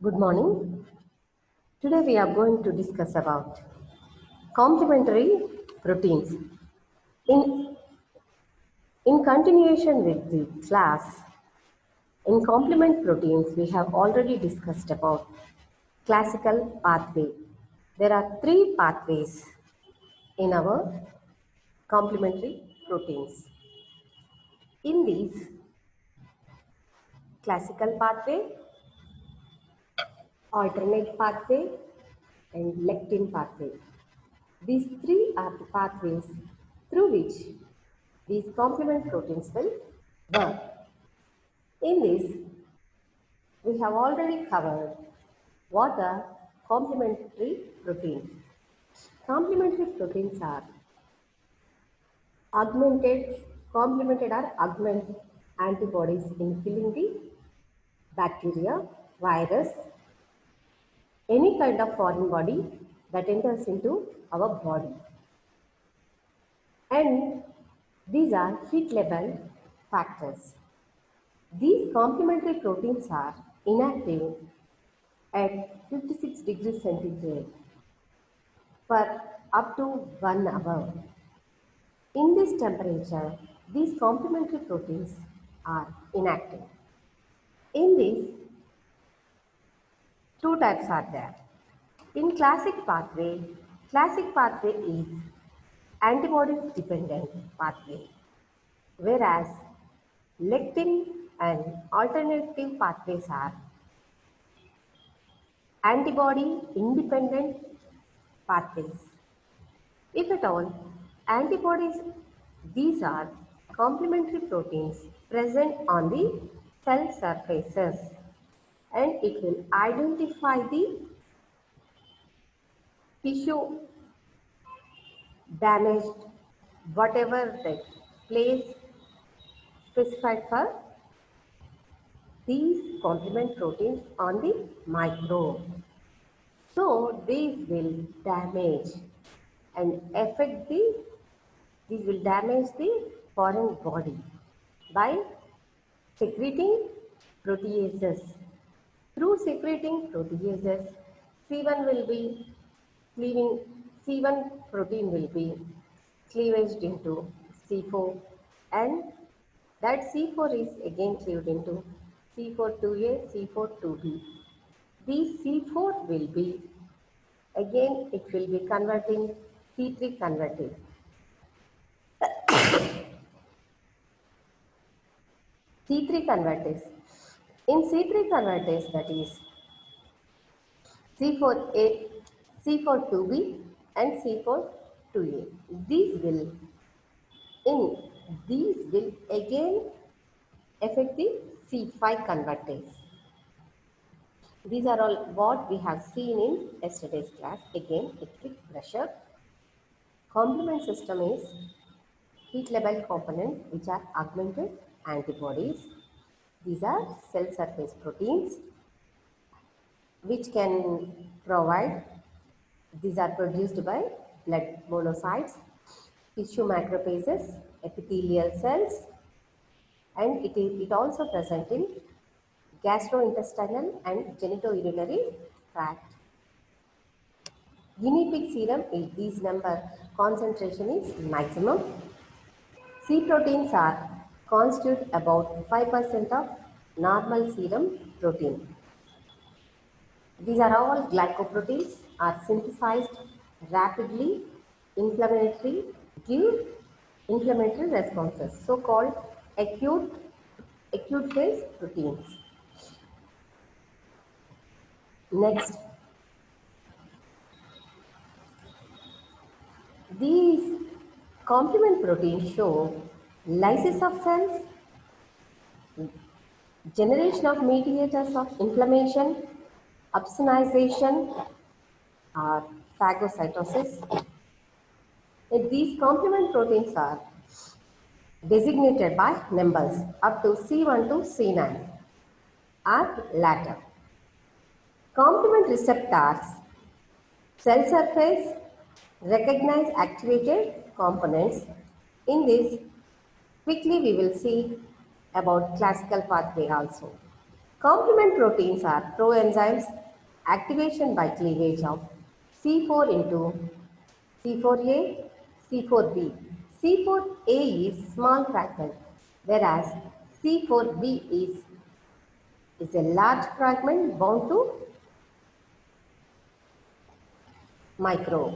Good morning. Today we are going to discuss about complementary proteins. In, in continuation with the class, in complement proteins, we have already discussed about classical pathway. There are three pathways in our complementary proteins. In these, classical pathway, alternate pathway, and lectin pathway. These three are the pathways through which these complement proteins will work. In this, we have already covered what are complementary proteins. Complementary proteins are complemented or augment antibodies in killing the bacteria, virus, any kind of foreign body that enters into our body. And these are heat level factors. These complementary proteins are inactive at 56 degrees centigrade for up to 1 hour. In this temperature, these complementary proteins are inactive. In this, two types are there. In classic pathway is antibodies dependent pathway, whereas lectin and alternative pathways are antibody independent pathways. If at all, antibodies, these are complementary proteins present on the cell surfaces and it will identify the tissue damaged, whatever the place specified for these complement proteins on the microbe. So these will damage and affect these will damage the foreign body by secreting proteases. Through secreting proteases, C1 will be cleaving, C1 protein will be cleavaged into C4 and that C4 is again cleaved into C4-2A, C4-2B. These C4 will be, again it will be converting C3 converted. C3 convertase. In C3 convertase, that is C4A, C4-2B and C4-2A. These will again affect the C5 convertase. These are all what we have seen in yesterday's class. Again, a quick brusher. Complement system is heat level component which are augmented antibodies. These are cell surface proteins which can provide, these are produced by blood monocytes, tissue macrophages, epithelial cells, and it also present in gastrointestinal and genitourinary tract. Guinea pig serum, if these number concentration is maximum. C proteins are constitute about 5% of normal serum protein. These are all glycoproteins are synthesized rapidly, give inflammatory responses, so called acute phase proteins. Next, these complement proteins show lysis of cells, generation of mediators of inflammation, opsonization, or phagocytosis. These complement proteins are designated by numbers up to C1 to C9 or later. Complement receptors, cell surface, recognize activated components. In this, quickly we will see about classical pathway also. Complement proteins are proenzymes activation by cleavage of C4 into C4A, C4B. C4A is small fragment, whereas C4B is a large fragment bound to micro.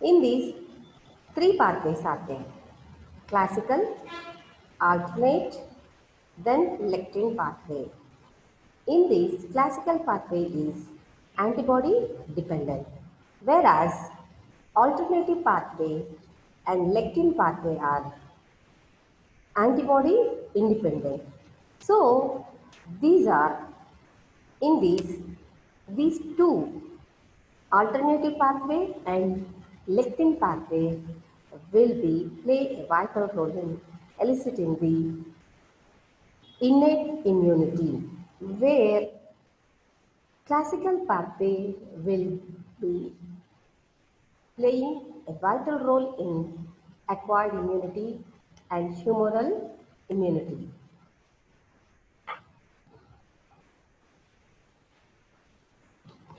In these, three pathways are there: classical, alternate, then lectin pathway. In this, classical pathway is antibody dependent, whereas alternative pathway and lectin pathway are antibody independent. So these are in these two alternative pathway and lectin pathway will be play a vital role in eliciting the innate immunity, where classical pathway will be playing a vital role in acquired immunity and humoral immunity.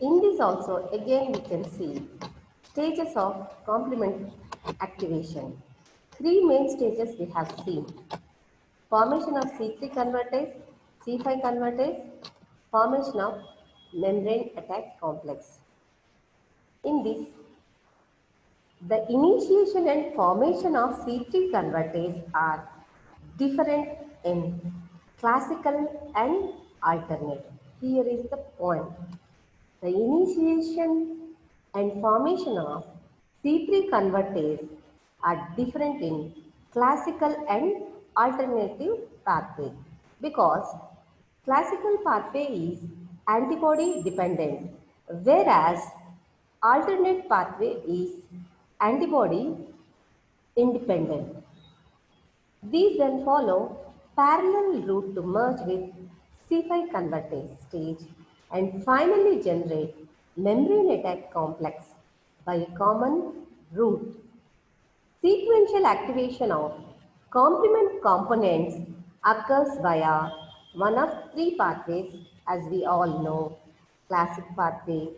In this also, again we can see stages of complement activation. Three main stages we have seen: formation of C3 convertase, C5 convertase, formation of membrane attack complex. In this, the initiation and formation of C3 convertase are different in classical and alternate. Here is the point. The initiation and formation of C3 convertase are different in classical and alternative pathway, because classical pathway is antibody dependent, whereas alternate pathway is antibody independent. These then follow parallel route to merge with C5 convertase stage and finally generate membrane attack complex by a common route. Sequential activation of complement components occurs via one of three pathways, as we all know: classic pathway,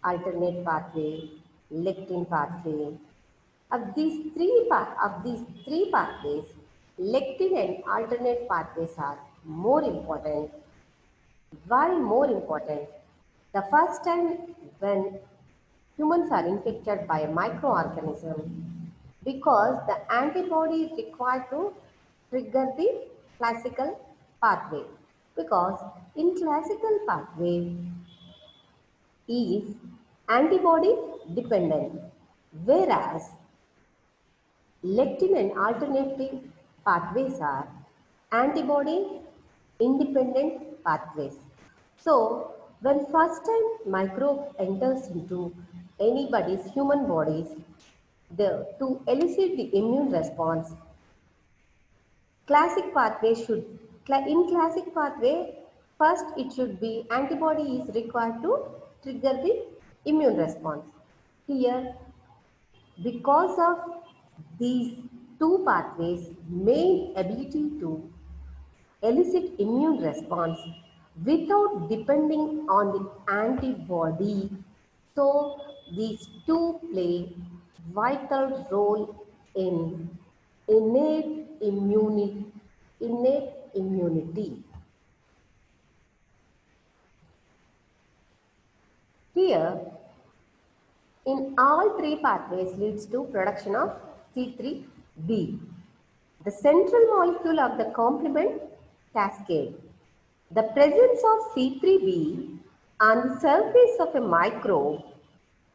alternate pathway, lectin pathway. Of these three pathways, lectin and alternate pathways are more important. Why more important? The first time when humans are infected by a microorganism, because the antibody is required to trigger the classical pathway, because in classical pathway is antibody dependent, whereas lectin and alternative pathways are antibody independent pathways. So, when first time microbe enters into anybody's human bodies, to elicit the immune response, classic pathway in classic pathway, first it should be antibody is required to trigger the immune response. Here, because of these two pathways' main ability to elicit immune response without depending on the antibody, so these two play vital role in innate immunity. Innate immunity. Here, in all three pathways leads to production of C3b, the central molecule of the complement cascade. The presence of C3b on the surface of a microbe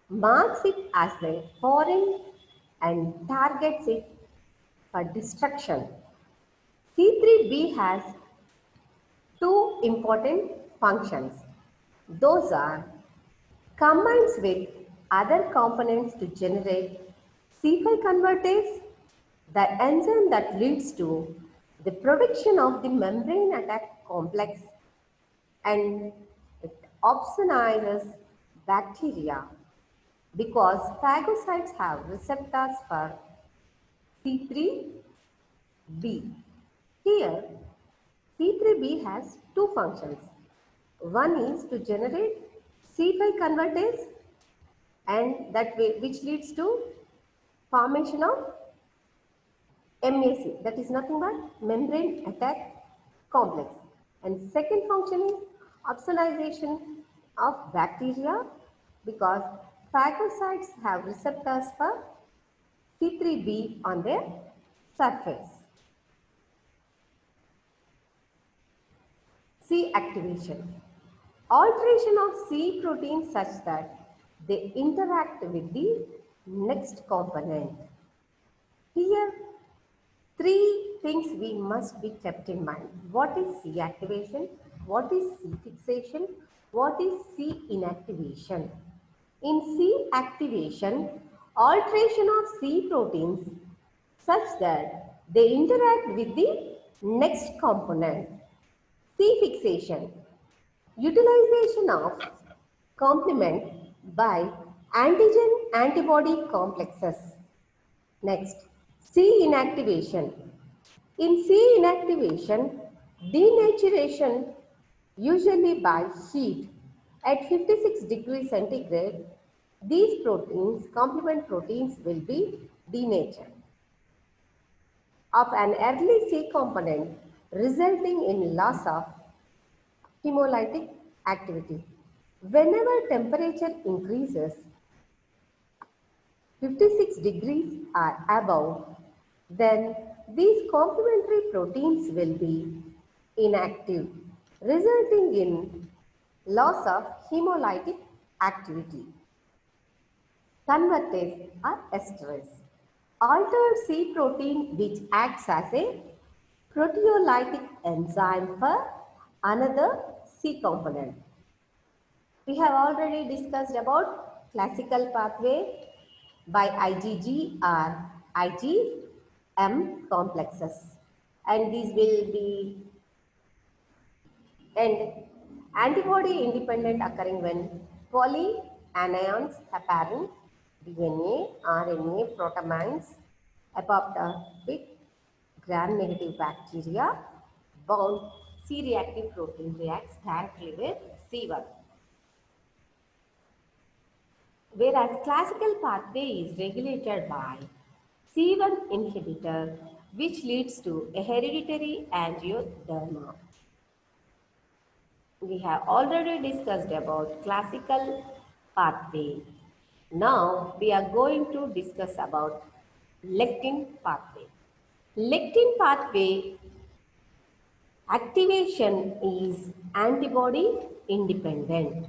marks it as a foreign and targets it for destruction. C3b has two important functions. Those are: combines with other components to generate C5 convertase, the enzyme that leads to the production of the membrane attack complex, and it opsonizes bacteria because phagocytes have receptors for C3b. Here, C3b has two functions. One is to generate C5 convertase and which leads to formation of MAC, that is nothing but membrane attack complex. And second function is opsonization of bacteria because phagocytes have receptors for C3b on their surface. C activation. Alteration of C proteins such that they interact with the next component. Here, three things we must be kept in mind. What is C activation? What is C fixation? What is C inactivation? In C activation, alteration of C proteins such that they interact with the next component. C fixation, utilization of complement by antigen-antibody complexes. Next, C inactivation. In C inactivation, denaturation usually by heat at 56 degrees centigrade, these proteins, complement proteins will be denatured of an early C component resulting in loss of hemolytic activity. Whenever temperature increases 56 degrees or above, then these complementary proteins will be inactive, resulting in loss of hemolytic activity. Convertase or esterase. Altered C protein which acts as a proteolytic enzyme for another C component. We have already discussed about classical pathway by IgG or IgM complexes, and these will be and antibody independent occurring when polyanions heparin, DNA, RNA, protamines, apoptotic gram-negative bacteria bound C-reactive protein reacts directly with C1. Whereas classical pathway is regulated by C1 inhibitor, which leads to a hereditary angioedema. We have already discussed about classical pathway. Now we are going to discuss about lectin pathway. Lectin pathway activation is antibody independent.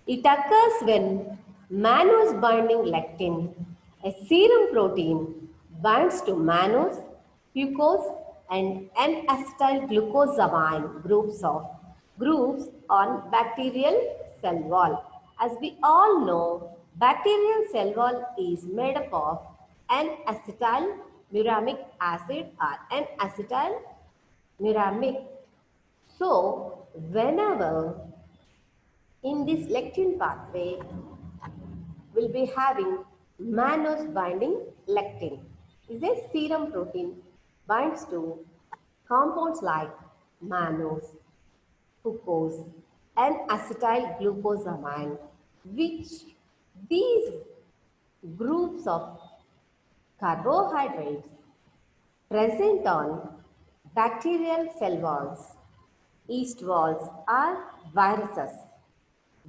It occurs when mannose binding lectin, a serum protein, binds to mannose, fucose, and N-acetyl glucosamine groups on bacterial cell wall. As we all know, bacterial cell wall is made up of N-acetyl muramic acid or N-acetyl muramic. So, whenever in this lectin pathway, will be having mannose binding lectin is a serum protein binds to compounds like mannose, fucose, and acetyl glucosamine, which these groups of carbohydrates present on bacterial cell walls, yeast walls, or viruses.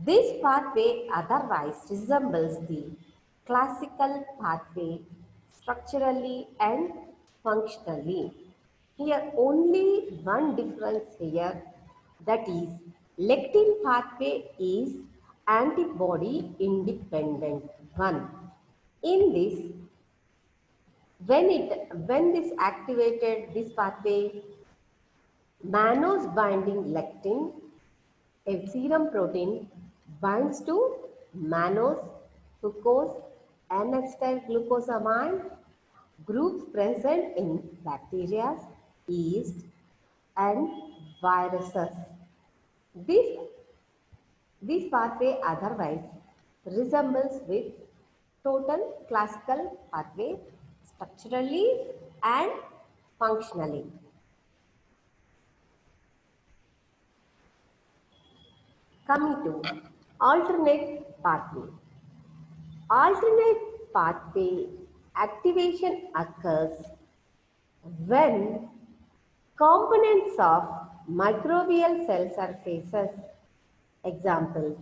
This pathway otherwise resembles the classical pathway structurally and functionally. Here only one difference here, that is lectin pathway is antibody independent one. In this, when this activated this pathway, mannose binding lectin, a serum protein, binds to mannose, fucose, N-acetyl glucosamine groups present in bacteria, yeast, and viruses. This pathway otherwise resembles with total classical pathway structurally and functionally. Coming to alternate pathway. Alternate pathway activation occurs when components of microbial cell surfaces, examples,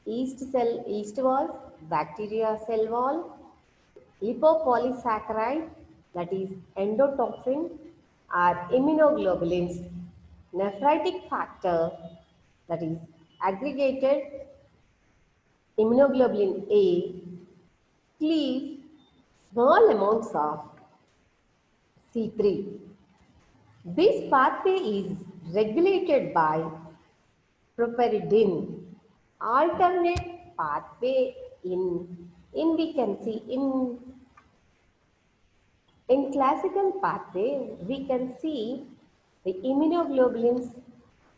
yeast wall, bacteria cell wall, lipopolysaccharide, that is endotoxin, or immunoglobulins, nephritic factor, that is aggregated immunoglobulin A, cleave small amounts of C3. This pathway is regulated by properidine. Alternate pathway in we can see in classical pathway we can see the immunoglobulins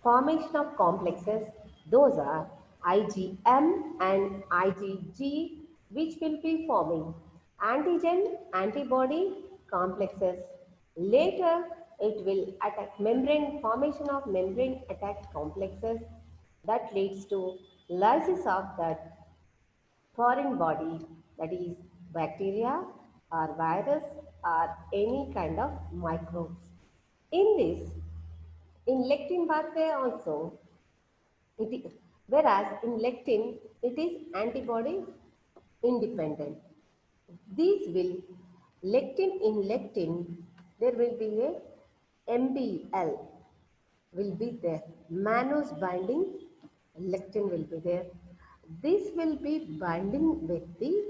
formation of complexes. Those are IgM and IgG, which will be forming antigen antibody complexes. Later it will attack membrane formation of membrane attack complexes that leads to lysis of that foreign body, that is bacteria or virus or any kind of microbes. In this, in lectin pathway also, whereas in lectin it is antibody independent. These will lectin there will be a MBL will be there. Mannose binding lectin will be there. This will be binding with the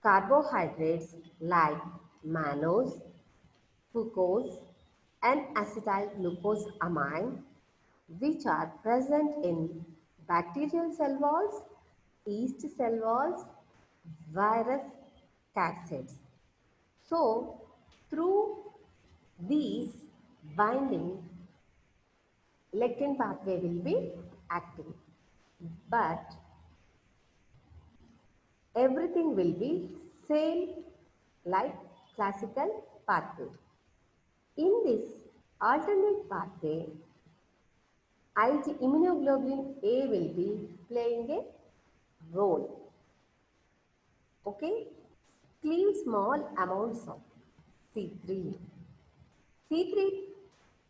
carbohydrates like mannose, fucose, and acetyl glucosamine, which are present in bacterial cell walls, yeast cell walls, virus capsids. So, through these binding, lectin pathway will be acting. But everything will be same like classical pathway. In this alternate pathway, immunoglobulin A will be playing a role. Okay? Cleave small amounts of C3. C3,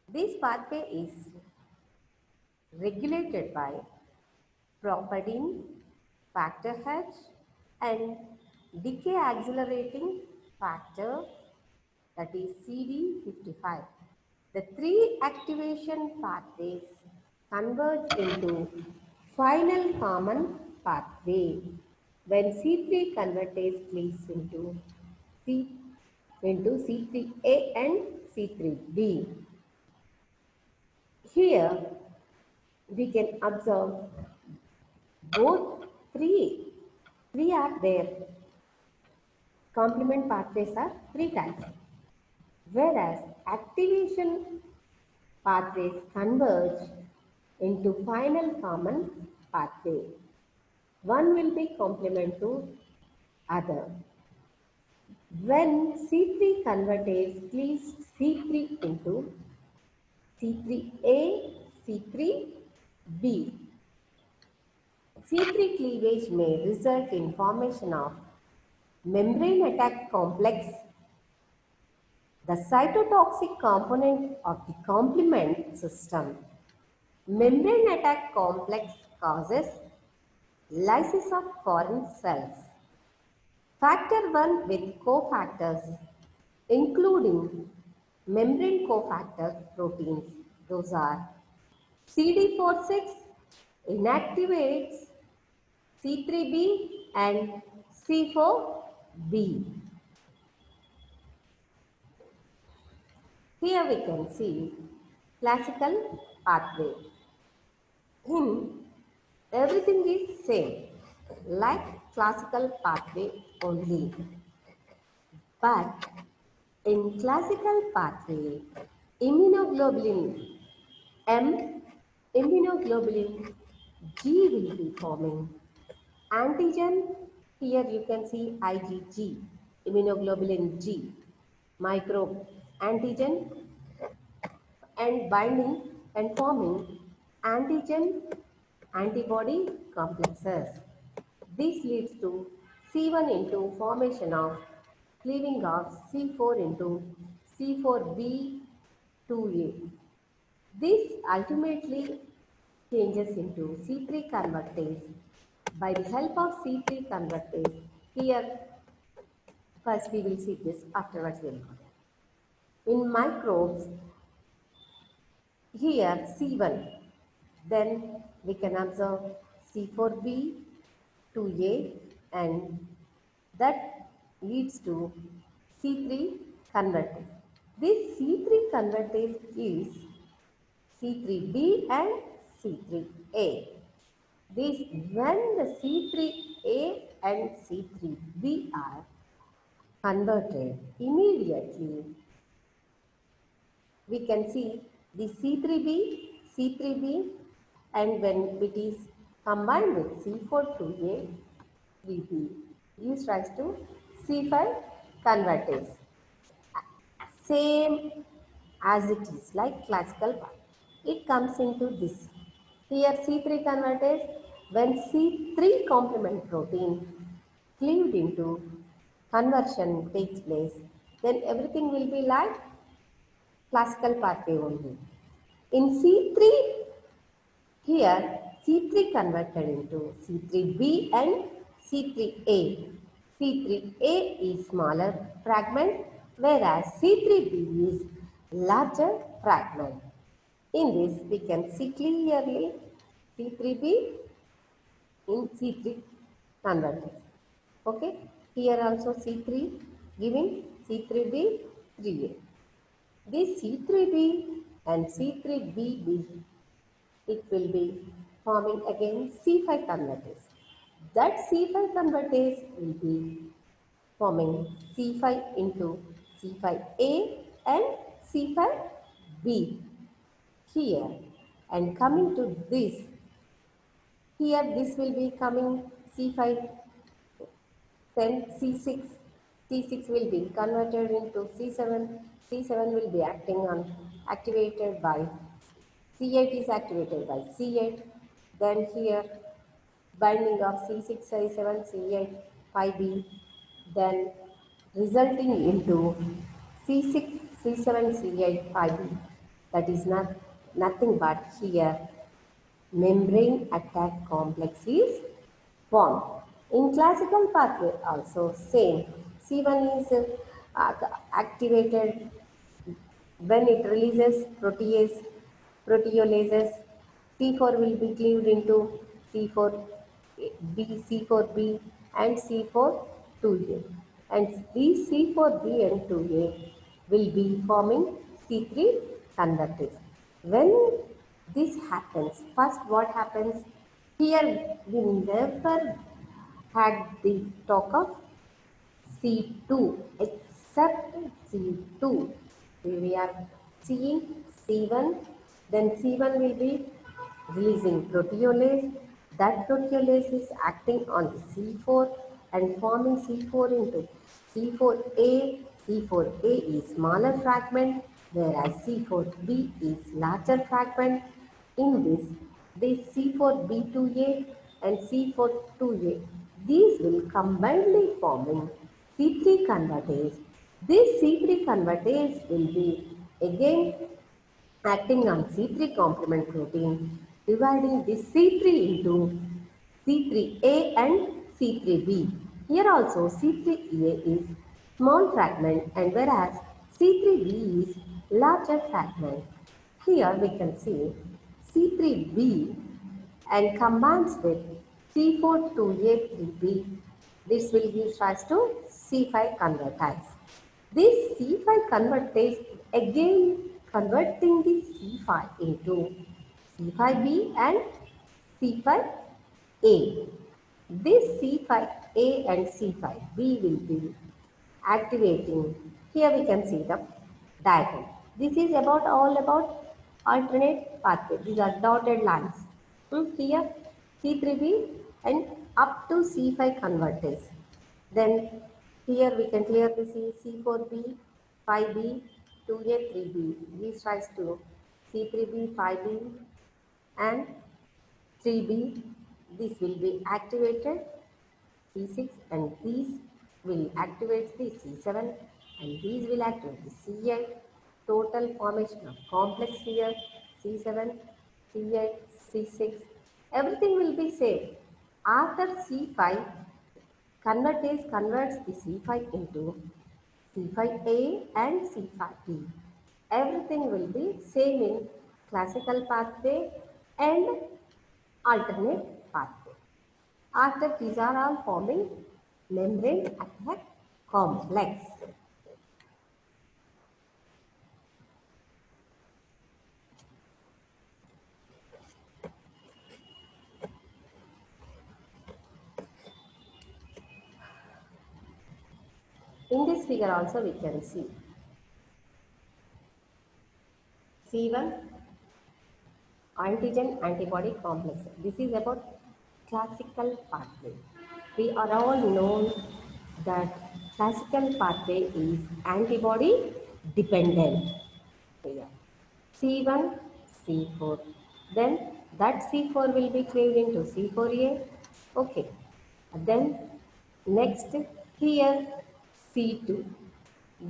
this pathway is regulated by properdin, factor H, and decay accelerating factor, that is CD55. The three activation pathways converge into final common pathway when C3 convertase cleaves into C3A and C3B. Here we can observe both three are there. Complement pathways are three types, whereas activation pathways converge into final common pathway. One will be complement to other. When C3 convertase cleaves C3 into C3A, C3B, C3 cleavage may result in formation of membrane attack complex, the cytotoxic component of the complement system. Membrane attack complex causes lysis of foreign cells. Factor 1 with cofactors including membrane cofactor proteins. Those are CD46 inactivates C3b and C4b. Here we can see classical pathway. In everything is same like classical pathway only. But in classical pathway, immunoglobulin M, immunoglobulin G will be forming. Antigen, here you can see IgG, immunoglobulin G, microbe antigen and binding and forming antigen antibody complexes. This leads to C1 into formation of cleaving of C4 into C4b2A. This ultimately changes into C3 convertase. By the help of C3 convertase, here first we will see this, afterwards we will go there. In microbes, here C1, then we can observe C4b, 2A, and that leads to C3 convertase. This C3 convertase is C3b and C3A. This when the C3A and C3b are converted, immediately we can see the C3b, and when it is combined with C4-2A, will be gives rise to C5 convertase. Same as it is like classical part. It comes into this. Here C3 convertase, when C3 complement protein cleaved into conversion takes place, then everything will be like classical pathway only. In C3, here C3 converted into C3b and C3a. C3a is smaller fragment, whereas C3b is larger fragment. In this we can see clearly C3b in C3 converted. Okay, here also C3 giving C3b 3a. This C3b and C3bb, it will be forming again C5 convertase. That C5 convertase will be forming C5 into C5a and C5b here. And coming to this, here this will be coming C5, then C6. C6 will be converted into C7. C7 will be activated by C8 is activated by C8. Then here binding of C6, C7, C8, 5B. Then resulting into C6, C7, C8, 5B. That is nothing but here membrane attack complex is formed. In classical pathway also same. C1 is activated when it releases proteolases. C4 will be cleaved into C4b, C4b and C4 2A. And these C4b and 2A will be forming C3 convertase. When this happens, first what happens? Here we never had the talk of C2 except C2. We are seeing C1, then C1 will be releasing proteolase. That proteolase is acting on the C4 and forming C4 into C4A. C4A is smaller fragment, whereas C4B is larger fragment. In this C4B2A and C4-2A, these will combinedly forming C3 convertase. This C3 convertase will be again acting on C3 complement protein, dividing this C3 into C3A and C3B. Here also C3A is small fragment, and whereas C3B is larger fragment. Here we can see C3B and combines with C4-2A3B. This will give rise to C5 convertase. This C5 convertase again converting the C5 into C5b and C5a. This C5a and C5b will be activating. Here we can see the diagram. This is about all about alternate pathway. These are dotted lines. Here C3b and up to C5 convertase. Then here we can clearly see C4b, 5b, 2a, 3b gives rise to C3b, 5b and 3B, this will be activated C6 and these will activate the C7 and these will activate the C8. Total formation of complex here C7, C8, C6. Everything will be same. After C5, convertase converts the C5 into C5A and C5B. Everything will be same in classical pathway and alternate pathway. After these are all forming membrane attack complex. In this figure also we can see C1 antigen antibody complex. This is about classical pathway. We are all known that classical pathway is antibody dependent. Here. C1, C4. Then that C4 will be cleaved into C4A. Okay. Then next here C2.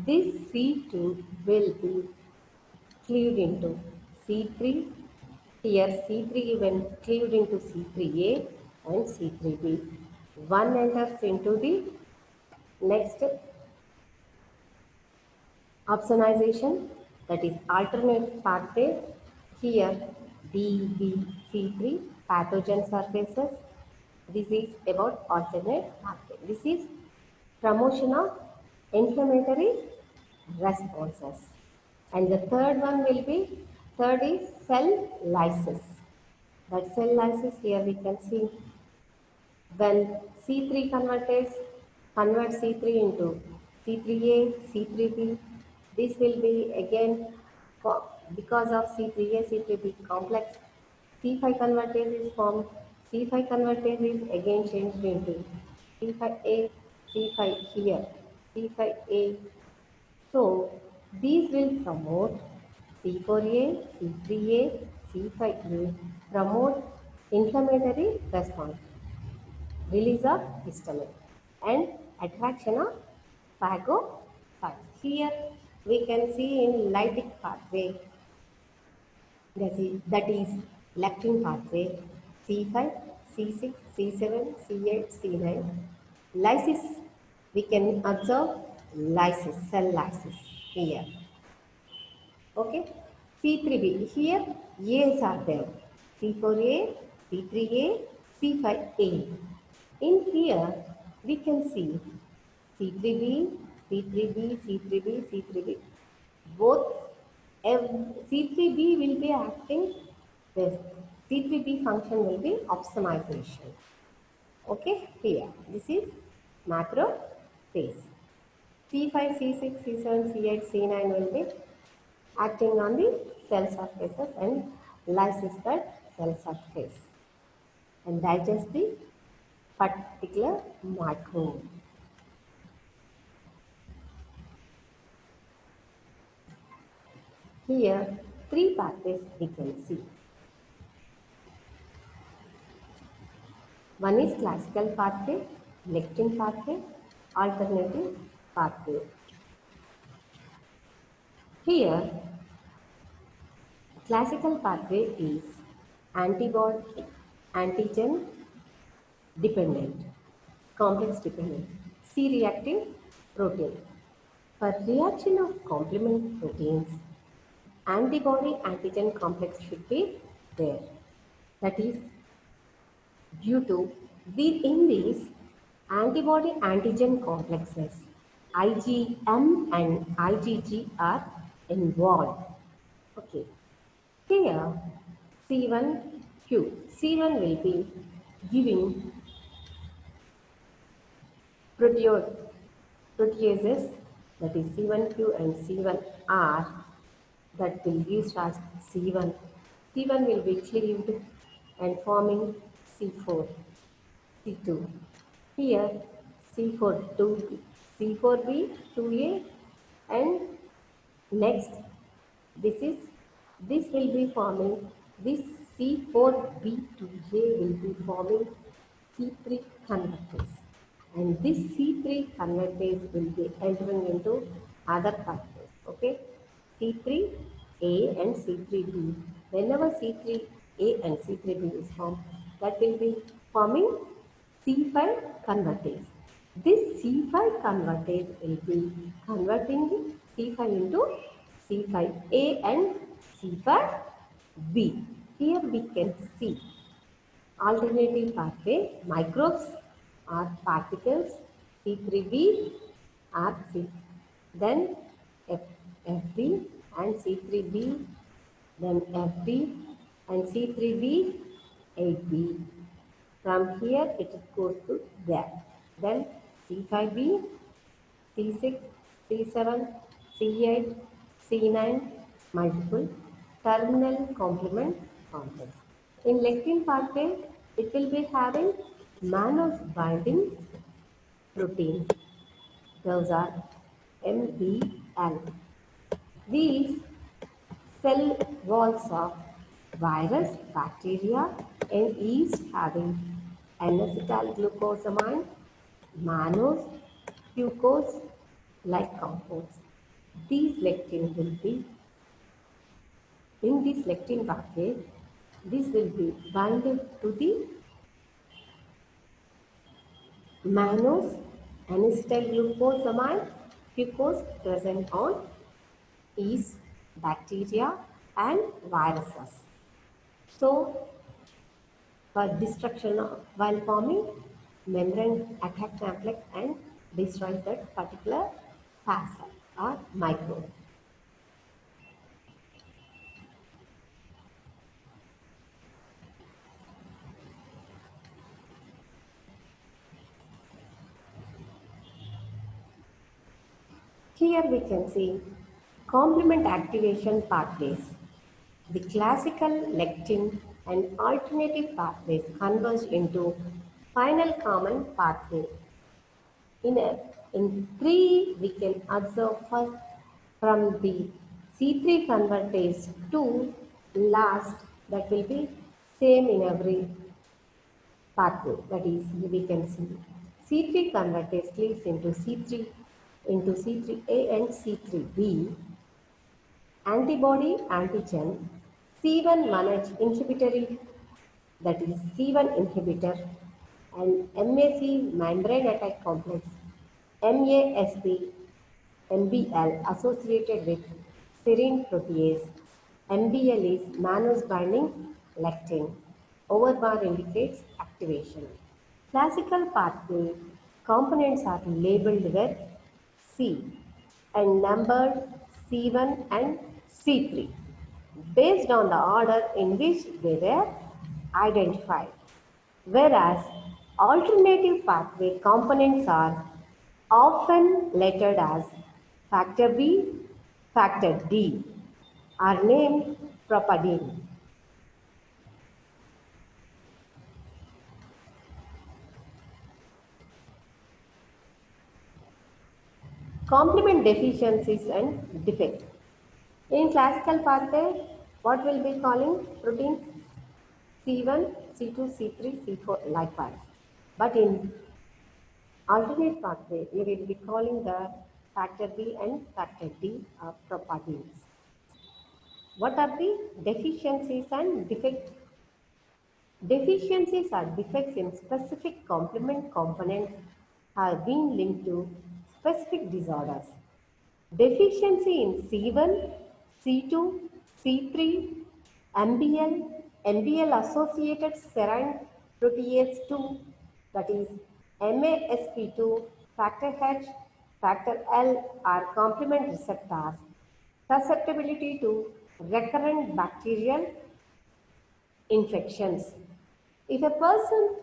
This C2 will be cleaved into C3. Here C3 when cleaved into C3A and C3B. One enters into the next opsonization, that is alternate pathway. Here DBC3 pathogen surfaces. This is about alternate pathway. This is promotion of inflammatory responses. And the third one will be, third is cell lysis. That cell lysis here we can see when C3 converts C3 into C3A, C3B, this will be again because of C3A, C3B complex. C5 convertase is formed. C5 convertase is again changed into C5A, C5 here, C5A. So these will promote C4A, C3A, C5A, promote inflammatory response, release of histamine and attraction of phagocytes. Here we can see in lytic pathway, that is lectin pathway, C5, C6, C7, C8, C9. Lysis, we can observe lysis, cell lysis here. Okay, C3B, here A's are there, C4A, C3A, C5A. In here, we can see C3B, C3B, C3B, C3B. Both C3B will be acting, the C3B function will be opsonization. Okay, here, this is macrophase. C5, C6, C7, C8, C9 will be acting on the cell surfaces and lysis that cell surface and digest the particular microbe. Here, three pathways we can see. One is classical pathway, lectin pathway, alternative pathway. Here, classical pathway is antibody, antigen dependent, complex dependent, C-reactive protein. For reaction of complement proteins, antibody-antigen complex should be there. That is due to in these antibody-antigen complexes, IgM and IgG are involved. Okay. Here, C1Q. C1 will be giving proteases, that is C1Q and C1R, that will give starts C1. C1 will be cleaved and forming C4, C2. Here C4 2B, C4B 2A, and next this will be forming this C4B2J will be forming C3 convertase. And this C3 convertase will be entering into other pathways. Okay, C3A and C3B. Whenever C3A and C3B is formed, that will be forming C5 convertase. This C5 convertase will be converting C5 into C5A and C5B. Here we can see alternative pathway microbes or particles C3B or C. Then FB and C3B, then FB and C3B, 8B. From here it goes to there. Then C5B, C6, C7, C8, C9, multiple terminal complement complex. In lectin pathway, it will be having mannose binding proteins. Those are MBL. These cell walls of virus, bacteria, and yeast having N-acetylglucosamine, mannose, fucose like compounds. These lectin will be in this lectin pathway. This will be binded to the mannose, N-acetylglucosamine, fucose present on yeast, bacteria, and viruses. So, for destruction while forming, membrane attack complex and destroys that particular parasite or microbe. Here we can see complement activation pathways. The classical lectin and alternative pathways converge into final common pathway. In three, we can observe first from the C3 convertase to last, that will be same in every pathway. That is, we can see C3 convertase cleaves into C3A and C3B, antibody antigen, C1 managed inhibitory, that is C1 inhibitor, and MAC membrane attack complex, MASB, MBL associated with serine protease. MBL is mannose binding lectin. Overbar indicates activation. Classical pathway components are labeled with C and numbered C1 and C3 based on the order in which they were identified. Whereas alternative pathway components are often lettered as factor B, factor D, are named propadine. Complement deficiencies and defects. In classical pathway, what will be calling proteins C1, C2, C3, C4 likewise. But in alternate pathway, we will be calling the factor B and factor D of propadines. What are the deficiencies and defects? Deficiencies are defects in specific complement components have been linked to specific disorders. Deficiency in C1, C2, C3, MBL, MBL associated serine protease 2, that is MASP2, factor H, factor L are complement receptors, susceptibility to recurrent bacterial infections. If a person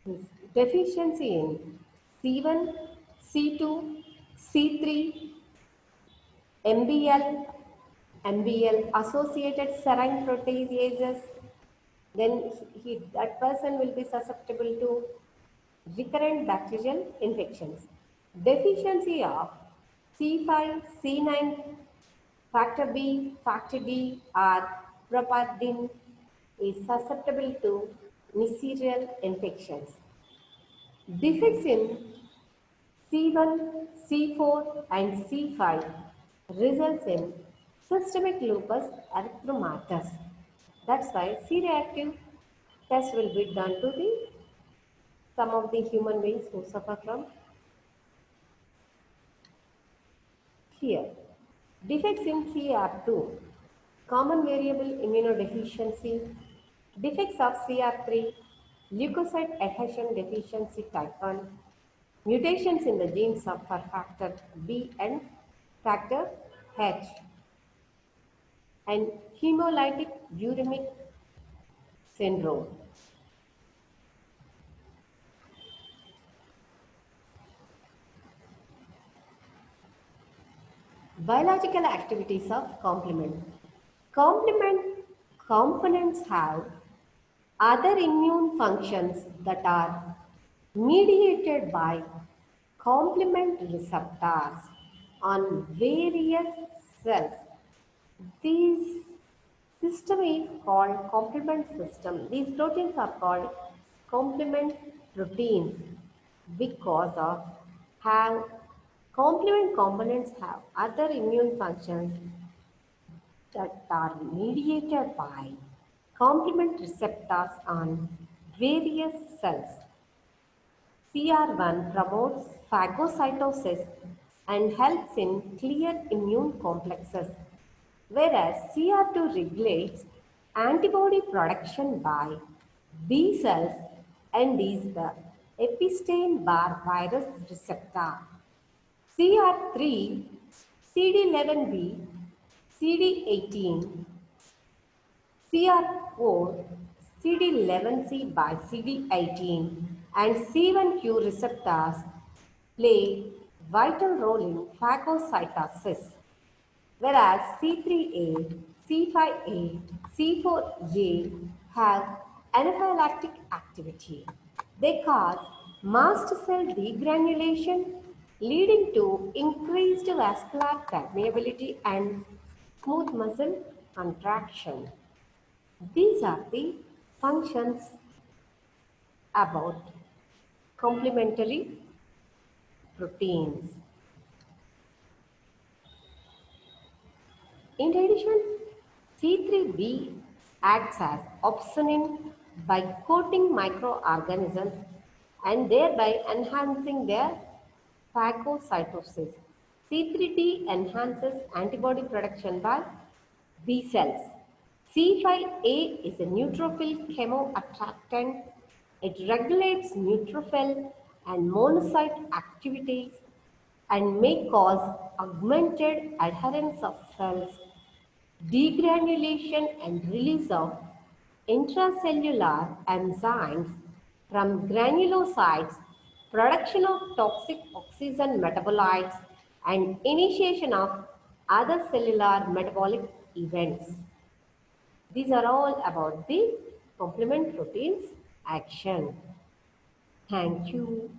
is deficiency in C1, C2, C3, MBL, MBL associated serine proteases, then that person will be susceptible to recurrent bacterial infections. Deficiency of C5, C9, factor B, factor D are propadin is susceptible to Neisseria infections. Defects in C1, C4 and C5 results in systemic lupus erythematosus. That's why C-reactive test will be done to the some of the human beings who suffer from here. Defects in CR2, common variable immunodeficiency, defects of CR3, leukocyte adhesion deficiency type 1, mutations in the genes of for factor B and factor H, and hemolytic uremic syndrome. Biological activities of complement. Complement components have other immune functions that are mediated by complement receptors on various cells. These system is called complement system. These proteins are called complement proteins because of have complement components have other immune functions that are mediated by complement receptors on various cells. CR1 promotes phagocytosis and helps in clear immune complexes, whereas CR2 regulates antibody production by B cells and is the Epstein-Barr virus receptor. CR3, CD11B, CD18, CR4, CD11C by CD18 and C1q receptors play vital role in phagocytosis, whereas C3A, C5A, C4A have anaphylactic activity. They cause mast cell degranulation, leading to increased vascular permeability and smooth muscle contraction. These are the functions about complementary proteins. In addition, C3b acts as opsonin by coating microorganisms and thereby enhancing their phagocytosis. C3d enhances antibody production by B cells. C5a is a neutrophil chemoattractant. It regulates neutrophil and monocyte activities and may cause augmented adherence of cells, degranulation and release of intracellular enzymes from granulocytes, production of toxic oxygen metabolites, and initiation of other cellular metabolic events. These are all about the complement proteins action. Thank you.